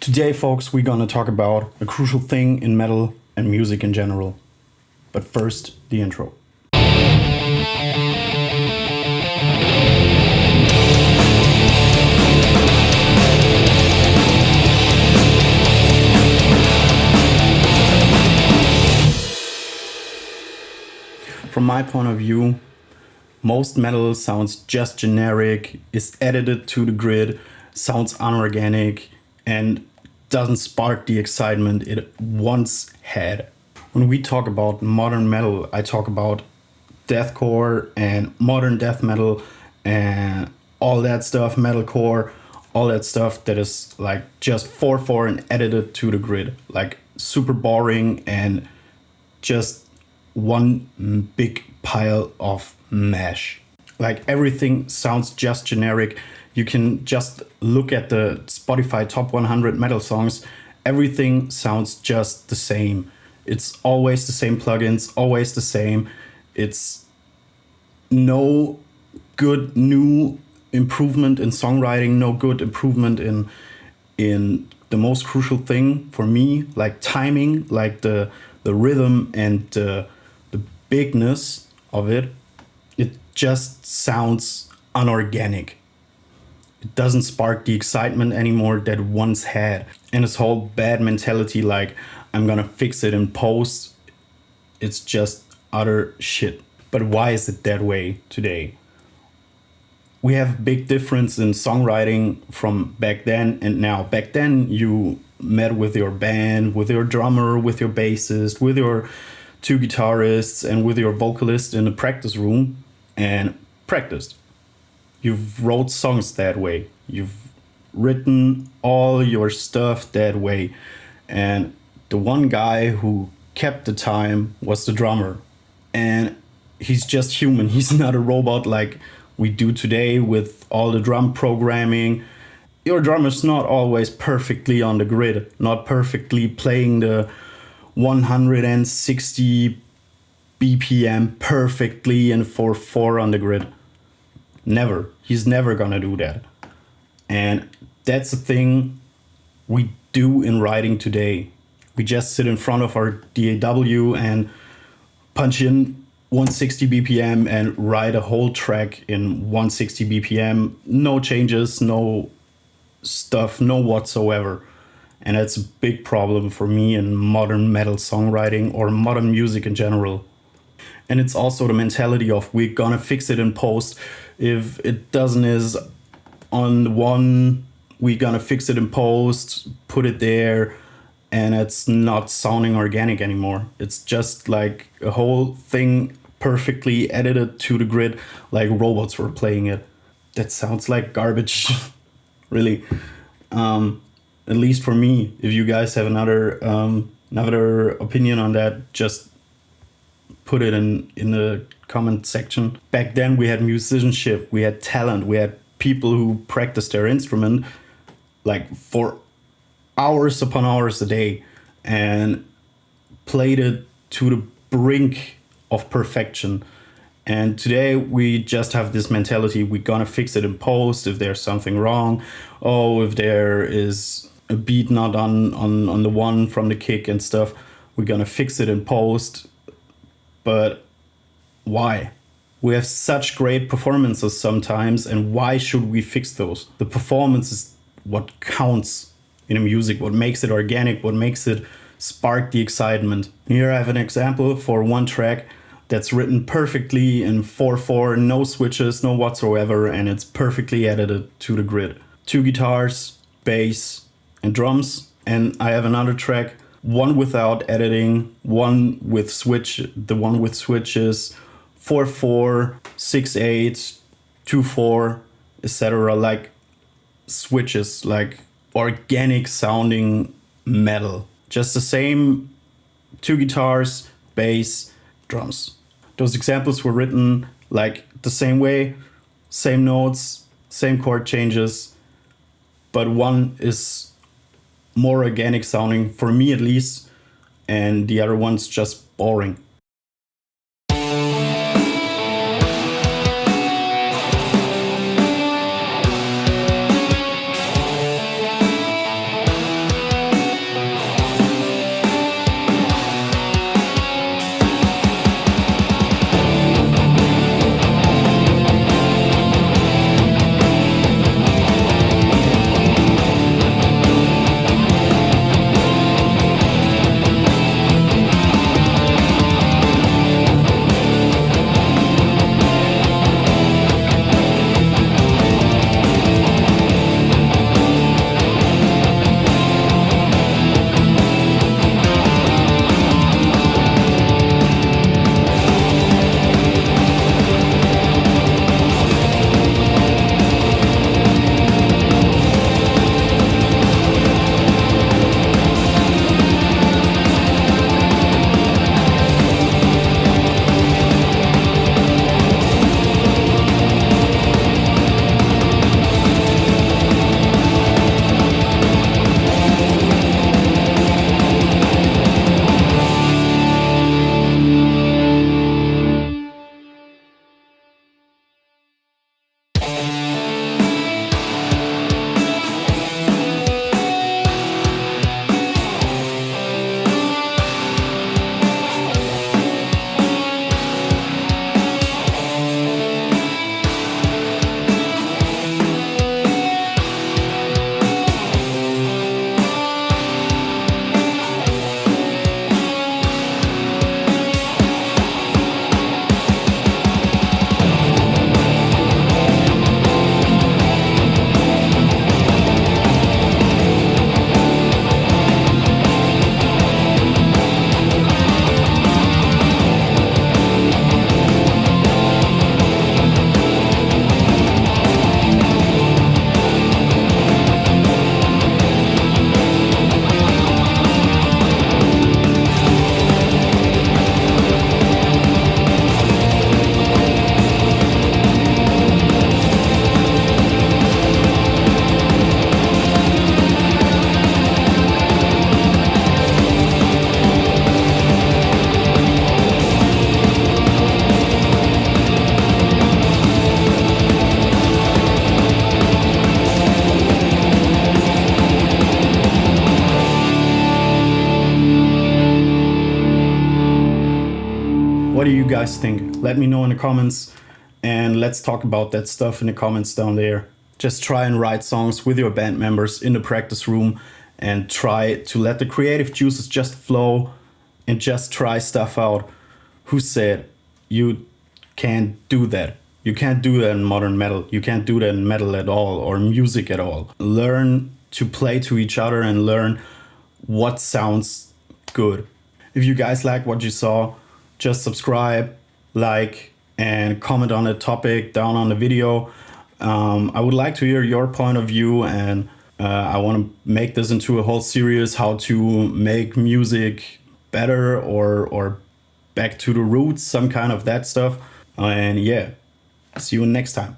Today, folks, we're gonna talk about a crucial thing in metal and music in general. But first, the intro. From my point of view, most metal sounds just generic, is edited to the grid, sounds unorganic, and doesn't spark the excitement it once had. When we talk about modern metal, I talk about deathcore and modern death metal and all that stuff, metalcore, all that stuff that is like just 4/4 and edited to the grid, like super boring and just one big pile of mash. Like everything sounds just generic. You can just look at the Spotify top 100 metal songs. Everything sounds just the same. It's always the same plugins, always the same. It's no good new improvement in songwriting, no good improvement in the most crucial thing for me, like timing, like the rhythm and the bigness of it. It just sounds unorganic. It doesn't spark the excitement anymore that it once had. And this whole bad mentality, like I'm gonna fix it in post, it's just utter shit. But why is it that way today? We have a big difference in songwriting from back then and now. Back then, you met with your band, with your drummer, with your bassist, with your two guitarists, and with your vocalist in a practice room and practiced. You've wrote songs that way. You've written all your stuff that way. And the one guy who kept the time was the drummer. And he's just human. He's not a robot like we do today with all the drum programming. Your drummer's not always perfectly on the grid, not perfectly playing the 160 BPM perfectly in 4/4 on the grid. Never. He's never gonna do that. And that's the thing we do in writing today. We just sit in front of our DAW and punch in 160 BPM and write a whole track in 160 BPM. No changes, no stuff, no whatsoever. And that's a big problem for me in modern metal songwriting or modern music in general. And it's also the mentality of we're gonna fix it in post. If it doesn't is on one, we're gonna fix it in post, put it there, and it's not sounding organic anymore. It's just like a whole thing perfectly edited to the grid, like robots were playing it. That sounds like garbage, really. At least for me. If you guys have another opinion on that, just put it in the comment section. Back then we had musicianship, we had talent, we had people who practiced their instrument like for hours upon hours a day and played it to the brink of perfection. And today we just have this mentality, we're gonna fix it in post if there's something wrong. Oh, if there is a beat not on the one from the kick and stuff, we're gonna fix it in post. But why? We have such great performances sometimes, and why should we fix those? The performance is what counts in a music, what makes it organic, what makes it spark the excitement. Here I have an example for one track that's written perfectly in 4/4, no switches, no whatsoever, and it's perfectly edited to the grid. Two guitars, bass, and drums. And I have another track, one without editing, one with switch, the one with switches, 4/4, 6/8, 2/4, etc. Like switches, like organic sounding metal. Just the same two guitars, bass, drums. Those examples were written like the same way, same notes, same chord changes, but one is more organic sounding, for me at least, and the other one's just boring. What do you guys think? Let me know in the comments, and let's talk about that stuff in the comments down there. Just try and write songs with your band members in the practice room and try to let the creative juices just flow and just try stuff out. Who said you can't do that? You can't do that in modern metal. You can't do that in metal at all, or music at all. Learn to play to each other and learn what sounds good. If you guys like what you saw, just subscribe, like, and comment on the topic down on the video. I would like to hear your point of view, and I want to make this into a whole series, how to make music better or back to the roots, some kind of that stuff. And yeah, see you next time.